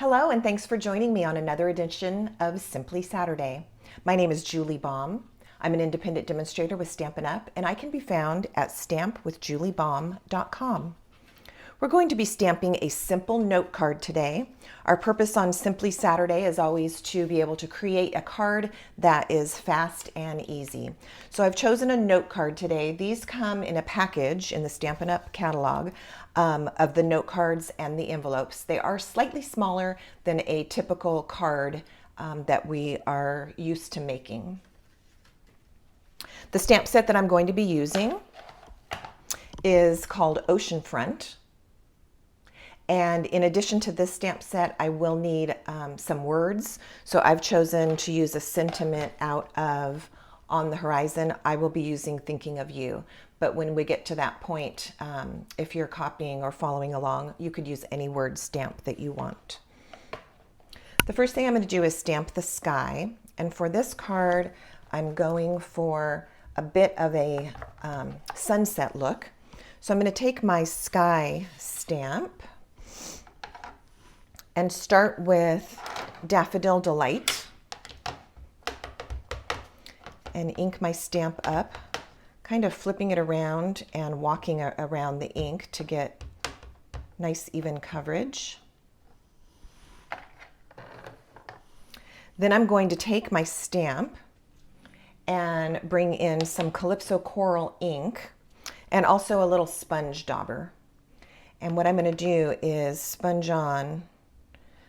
Hello, and thanks for joining me on another edition of Simply Saturday. My name is Julie Baum. I'm an independent demonstrator with Stampin Up, and I can be found at stampwithjuliebaum.com. We're going to be stamping a simple note card today. Our purpose on Simply Saturday is always to be able to create a card that is fast and easy. So I've chosen a note card today. These come in a package in the Stampin Up catalog of the note cards and the envelopes. They are slightly smaller than a typical card that we are used to making. The stamp set that I'm going to be using is called Oceanfront. And in addition to this stamp set, I will need some words. So I've chosen to use a sentiment out of On the Horizon. I will be using Thinking of You. But when we get to that point, if you're copying or following along, you could use any word stamp that you want. The first thing I'm going to do is stamp the sky. And for this card, I'm going for a bit of a sunset look. So I'm going to take my sky stamp and start with Daffodil Delight and ink my stamp up, kind of flipping it around and walking around the ink to get nice even coverage. Then I'm going to take my stamp and bring in some Calypso Coral ink and also a little sponge dauber. And what I'm going to do is sponge on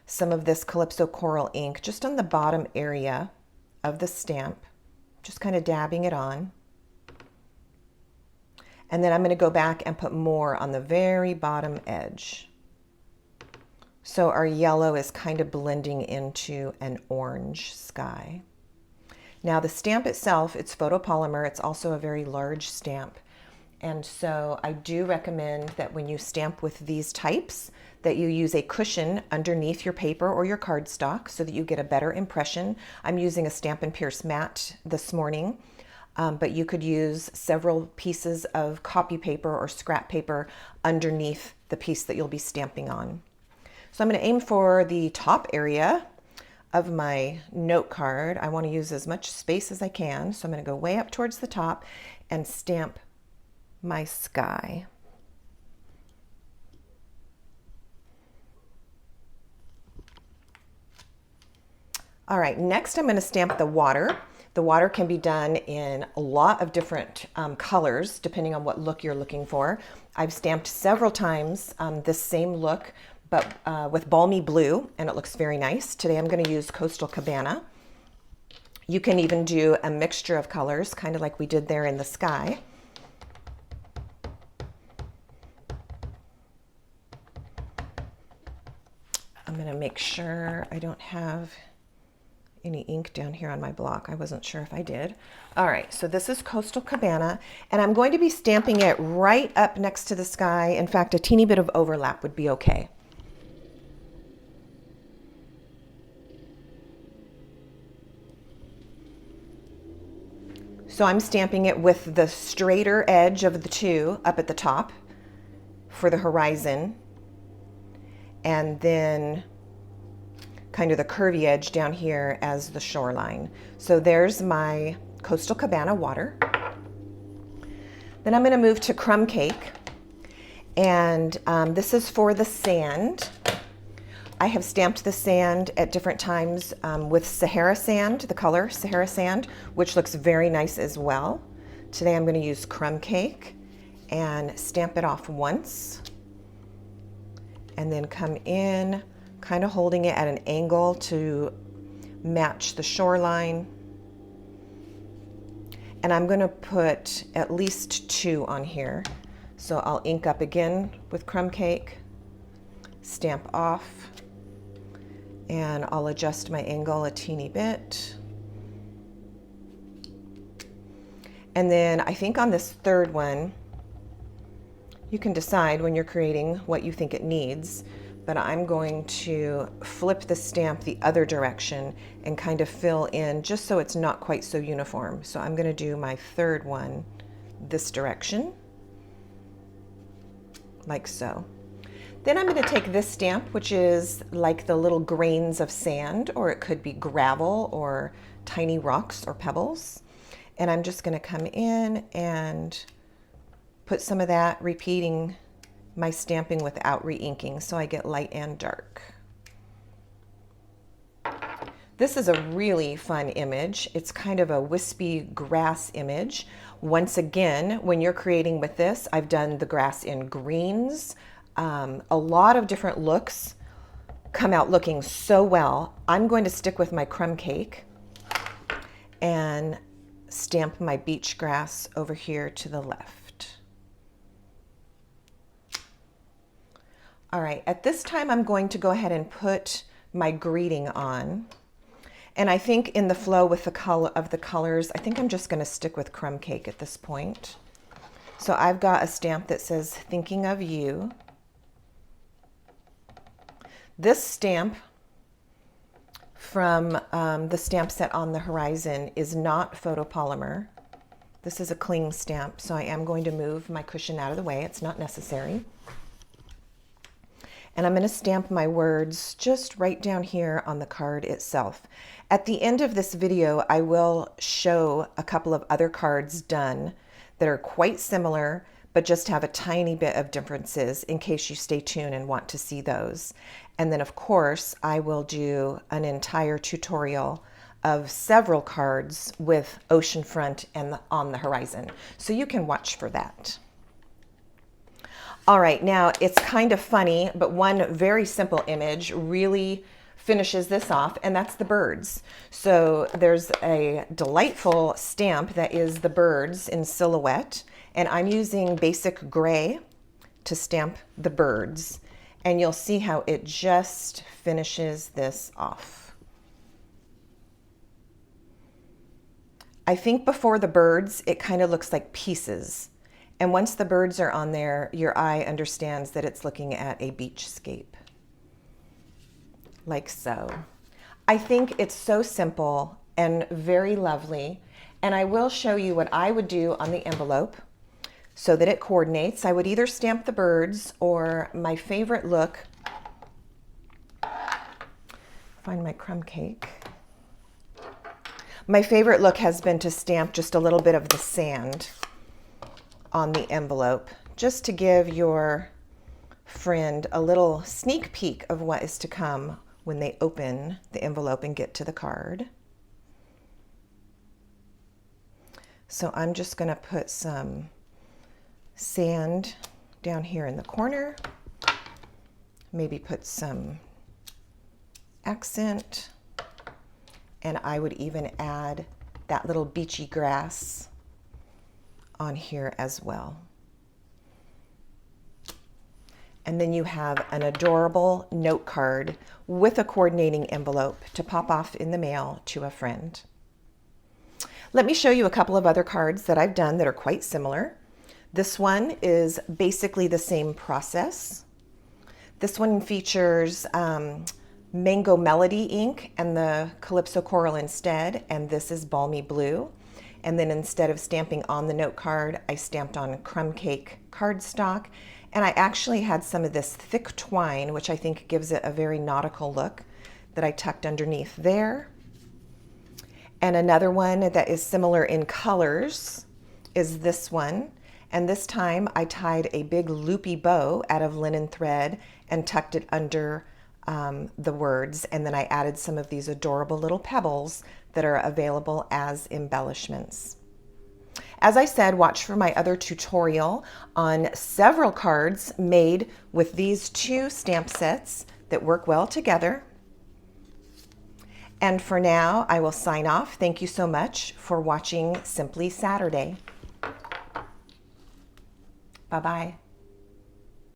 some of this Calypso Coral ink just on the bottom area of the stamp, just kind of dabbing it on. And then I'm going to go back and put more on the very bottom edge. So our yellow is kind of blending into an orange sky. Now the stamp itself, it's photopolymer. It's also a very large stamp. And so I do recommend that when you stamp with these types, that you use a cushion underneath your paper or your cardstock so that you get a better impression. I'm using a Stampin' Pierce mat this morning, but you could use several pieces of copy paper or scrap paper underneath the piece that you'll be stamping on. So I'm going to aim for the top area of my note card. I want to use as much space as I can, so I'm going to go way up towards the top and stamp my sky. All right, next I'm going to stamp the water. The water can be done in a lot of different colors depending on what look you're looking for. I've stamped several times this same look, but with balmy blue, and it looks very nice. Today I'm going to use Coastal Cabana. You can even do a mixture of colors, kind of like we did there in the sky. I'm going to make sure I don't have any ink down here on my block. I wasn't sure if I did. All right, so this is Coastal Cabana, and I'm going to be stamping it right up next to the sky. In fact, a teeny bit of overlap would be okay. So I'm stamping it with the straighter edge of the two up at the top for the horizon, and then kind of the curvy edge down here as the shoreline. So there's my Coastal Cabana water. Then I'm going to move to Crumb Cake, and this is for the sand. I have stamped the sand at different times with Sahara sand, the color Sahara sand, which looks very nice as well. Today I'm going to use Crumb Cake and stamp it off once, and then come in, kind of holding it at an angle to match the shoreline. And I'm going to put at least two on here. So I'll ink up again with Crumb Cake, stamp off, and I'll adjust my angle a teeny bit. And then I think on this third one, you can decide when you're creating what you think it needs, but I'm going to flip the stamp the other direction and kind of fill in just so it's not quite so uniform. So I'm going to do my third one this direction, like so. Then I'm going to take this stamp, which is like the little grains of sand, or it could be gravel or tiny rocks or pebbles. And I'm just going to come in and put some of that, repeating my stamping without re-inking, so I get light and dark. This is a really fun image. It's kind of a wispy grass image. Once again, when you're creating with this, I've done the grass in greens. A lot of different looks come out looking so well. I'm going to stick with my crumb cake and stamp my beach grass over here to the left. All right, at this time I'm going to go ahead and put my greeting on. And I think in the flow with the color of the colors, I think I'm just going to stick with crumb cake at this point. So I've got a stamp that says thinking of you. This stamp from the stamp set on the horizon is not photopolymer. This is a cling stamp, so I am going to move my cushion out of the way. It's not necessary. And I'm going to stamp my words just right down here on the card itself. At the end of this video, I will show a couple of other cards done that are quite similar, but just have a tiny bit of differences in case you stay tuned and want to see those. And then of course, I will do an entire tutorial of several cards with Oceanfront and on the horizon. So you can watch for that. All right, now it's kind of funny, but one very simple image really finishes this off, and that's the birds. So there's a delightful stamp that is the birds in silhouette, and I'm using basic gray to stamp the birds. And you'll see how it just finishes this off. I think before the birds, it kind of looks like pieces. And once the birds are on there, your eye understands that it's looking at a beachscape. Like so. I think it's so simple and very lovely. And I will show you what I would do on the envelope so that it coordinates. I would either stamp the birds, or my favorite look, find my crumb cake. My favorite look has been to stamp just a little bit of the sand on the envelope, just to give your friend a little sneak peek of what is to come when they open the envelope and get to the card. So I'm just going to put some sand down here in the corner, maybe put some accent, and I would even add that little beachy grass on here as well. And then you have an adorable note card with a coordinating envelope to pop off in the mail to a friend. Let me show you a couple of other cards that I've done that are quite similar. This one is basically the same process. This one features Mango Melody ink and the Calypso Coral instead, and this is Balmy Blue. And then instead of stamping on the note card, I stamped on Crumb Cake cardstock, and I actually had some of this thick twine, which I think gives it a very nautical look, that I tucked underneath there. And another one that is similar in colors is this one. And this time I tied a big loopy bow out of linen thread and tucked it under the words. And then I added some of these adorable little pebbles that are available as embellishments. As I said, watch for my other tutorial on several cards made with these two stamp sets that work well together. And for now, I will sign off. Thank you so much for watching Simply Saturday. Bye-bye.